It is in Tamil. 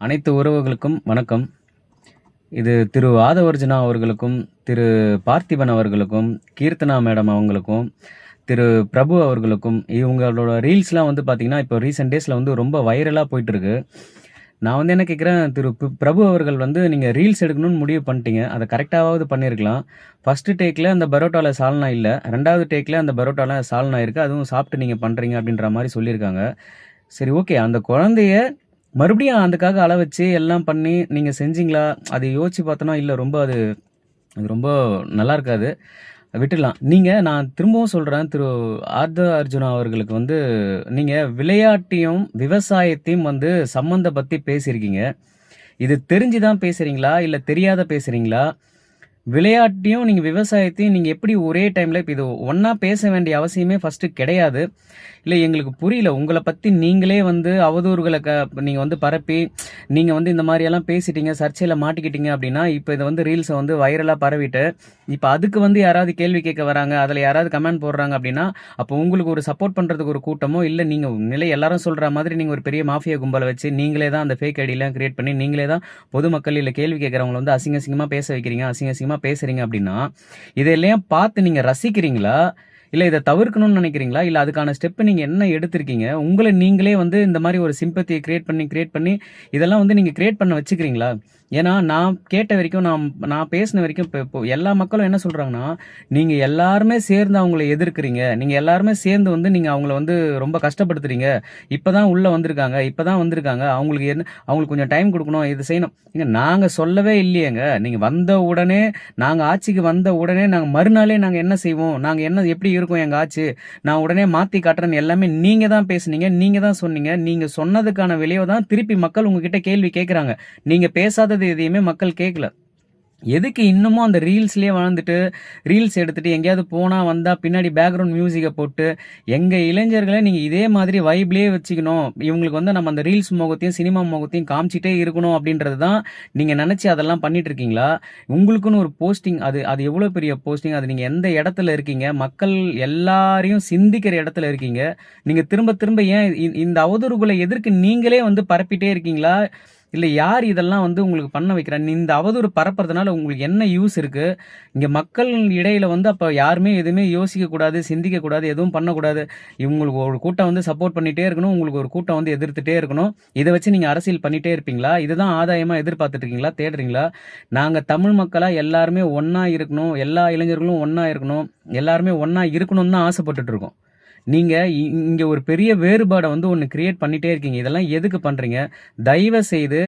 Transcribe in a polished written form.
அனைத்து உறவுகளுக்கும் வணக்கம். இது திரு ஆதவர்ஜுனா அவர்களுக்கும், திரு பார்த்திபன் அவர்களுக்கும், கீர்த்தனா மேடம் அவங்களுக்கும், திரு பிரபு அவர்களுக்கும், இவங்களோட ரீல்ஸ்லாம் வந்து பார்த்தீங்கன்னா, இப்போ ரீசென்ட் டேஸ்ல வந்து ரொம்ப வைரலா போயிட்டுருக்கு. நான் வந்து என்ன கேட்குறேன், திரு பிரபு அவர்கள் வந்து நீங்க ரீல்ஸ் எடுக்கணும்னு முடிவு பண்ணிட்டீங்க. அத கரெக்ட்டாவாவது பண்ணியிருக்கலாம். ஃபர்ஸ்ட் டேக்ல அந்த பரோட்டால சால்னா இல்ல. 2வது டேக்ல அந்த பரோட்டால சால்னா இருக்கு. அதுவும் சாப்பிட்டு நீங்க பண்றீங்க அப்படின்ற மாரி சொல்லியிருக்காங்க. சரி, ஓகே. அந்த குழந்தைய மறுபடியும் அதுக்காக அள வச்சு எல்லாம் பண்ணி நீங்க செஞ்சீங்களா? அது யோசிச்சு பார்த்தோன்னா, இல்ல ரொம்ப அது அது ரொம்ப நல்லா இருக்காது. விட்டுடலாம். நான் திரும்பவும் சொல்றேன், திரு அர்ஜுனா அவர்களுக்கு வந்து நீங்க விளையாட்டையும், விவசாயத்தையும் வந்து சம்மந்தப்படுத்தி பேசியிருக்கீங்க. இது தெரிஞ்சு தான் பேசுறீங்களா? இல்ல தெரியாத பேசுறீங்களா? விளையாட்டையும், நீங்க விவசாயத்தையும் நீங்க எப்படி ஒரே டைம்ல இப்ப இது ஒண்ணா பேச வேண்டிய அவசியமே ஃபர்ஸ்ட்டு கிடையாது. இல்ல எங்களுக்கு புரியல. உங்கள பத்தி நீங்களே வந்து அவதூறுகள நீங்க வந்து பரப்பி, நீங்க வந்து இந்த மாரியெல்லாம் பேசிட்டீங்க, சர்ச்சையில மாட்டிக்கிட்டீங்க அப்டின்னா, இப்ப இத வந்து ரீல்ஸ வந்து வைரலா பரவிட்டு, இப்ப அதுக்கு வந்து யாராவது கேள்வி கேட்க வராங்க, அதுல யாராவது கமெண்ட் போடுறாங்க அப்டின்னா, அப்போ உங்களுக்கு ஒரு சப்போர்ட் பண்றதுக்கு ஒரு கூட்டமோ, இல்ல நீங்க உண்மையிலே எல்லாரும் சொல்ற மாதிரி நீங்க ஒரு பெரிய மாஃபியா கும்பல வச்சு, நீங்களே தான் அந்த ஃபேக் ஐடிலாம் கிரியேட் பண்ணி, நீங்களே தான் பொதுமக்கள் இல்ல கேள்வி கேட்கிறவங்கள வந்து அசிங்கமா பேச வைக்கிறீங்க, அசிங்கமா பேசுறீங்க அப்டின்னா, இதெல்லாம் பார்த்து நீங்க ரசிக்கிறீங்களா? இல்ல இத தவிர்க்கணும்னு நினைக்கிறீங்களா? இல்ல அதுக்கான ஸ்டெப் நீங்க என்ன எடுத்திருக்கீங்க? உங்கள நீங்களே வந்து இந்த மாரி ஒரு சிம்பத்திய கிரியேட் பண்ணி இதெல்லாம் வந்து நீங்க கிரியேட் பண்ண வச்சுக்கிறீங்களா? ஏன்னா, நான் கேட்ட வரைக்கும், நான் பேசின வரைக்கும் இப்போ எல்லா மக்களும் என்ன சொல்றாங்கன்னா, நீங்க எல்லாருமே சேர்ந்து அவங்கள எதிர்க்கிறீங்க. நீங்க எல்லாருமே சேர்ந்து வந்து நீங்க அவங்கள வந்து ரொம்ப கஷ்டப்படுத்துறீங்க. இப்பதான் உள்ள வந்திருக்காங்க. இப்பதான் வந்திருக்காங்க. அவங்களுக்கு கொஞ்சம் டைம் குடுக்கணும். இது செய்யணும். ஏங்க நாங்க சொல்லவே இல்லையேங்க. நீங்க வந்த உடனே நாங்க ஆட்சிக்கு வந்த உடனே நாங்க மறுநாளே நாங்க என்ன செய்வோம்? நாங்க என்ன எப்படி இருக்கும் எங்க ஆட்சி? நான் உடனே மாத்தி காட்டுறேன்னு எல்லாமே நீங்க தான் பேசுனீங்க. நீங்க தான் சொன்னீங்க. நீங்க சொன்னதுக்கான விளைவு தான் திருப்பி மக்கள் உங்ககிட்ட கேள்வி கேட்கறாங்க. நீங்க பேசாதது எதையுமே மக்கள் கேட்கல. எதுக்கு இன்னமும் அந்த ரீல்ஸ்லயே வாழ்ந்துட்டு, ரீல்ஸ் எடுத்துட்டு எங்கேயாவது போனா, வந்தா பின்னாடி பேக்கிரவுண்ட் மியூசிக்க போட்டு, எங்க இளைஞர்கள நீங்க இதே மாதிரி வைப்லயே வச்சுக்கணும். இவங்களுக்கு வந்து நம்ம அந்த ரீல்ஸ் மோகத்தையும், சினிமா மோகத்தையும் காமிச்சிட்டே இருக்கணும் அப்படின்றது தான் நீங்க நெனச்சு அதெல்லாம் பண்ணிட்டு இருக்கீங்களா? உங்களுக்குன்னு ஒரு போஸ்டிங் அது அது எவ்வளோ பெரிய போஸ்டிங்? அது நீங்க எந்த இடத்துல இருக்கீங்க? மக்கள் எல்லாரையும் சிந்திக்கிற இடத்துல இருக்கீங்க. நீங்க திரும்ப திரும்ப ஏன் இந்த அவதூறுகள எதற்கு நீங்களே வந்து பரப்பிட்டே இருக்கீங்களா? இல்ல யார் இதெல்லாம் வந்து உங்களுக்கு பண்ண வைக்கிறா? இந்த அவதூறு பரப்புறதுனால உங்களுக்கு என்ன யூஸ் இருக்கு? இங்க மக்கள் இடையில வந்து அப்ப யாருமே எதுவுமே யோசிக்க கூடாது, சிந்திக்க கூடாது, எதுவும் பண்ணக்கூடாது. இவங்களுக்கு ஒரு கூட்டம் வந்து சப்போர்ட் பண்ணிட்டே இருக்கணும். உங்களுக்கு ஒரு கூட்டம் வந்து எதிர்த்துட்டே இருக்கணும். இத வச்சு நீங்க அரசியல் பண்ணிட்டே இருப்பீங்களா? இதுதான் ஆதாயமா எதிர்பார்த்துட்டு இருக்கீங்களா? தேடுறீங்களா? நாங்க தமிழ் மக்களா எல்லாருமே ஒண்ணா இருக்கணும். எல்லா இளைஞர்களும் ஒண்ணா இருக்கணும். எல்லாருமே ஒண்ணா இருக்கணும்னு தான் ஆசைப்பட்டுட்டு இருக்கோம். நீங்க இங்க ஒரு பெரிய வேறுபாட வந்து ஒண்ணு கிரியேட் பண்ணிட்டே இருக்கீங்க. இதெல்லாம் எதுக்கு பண்றீங்க? தயவு செய்து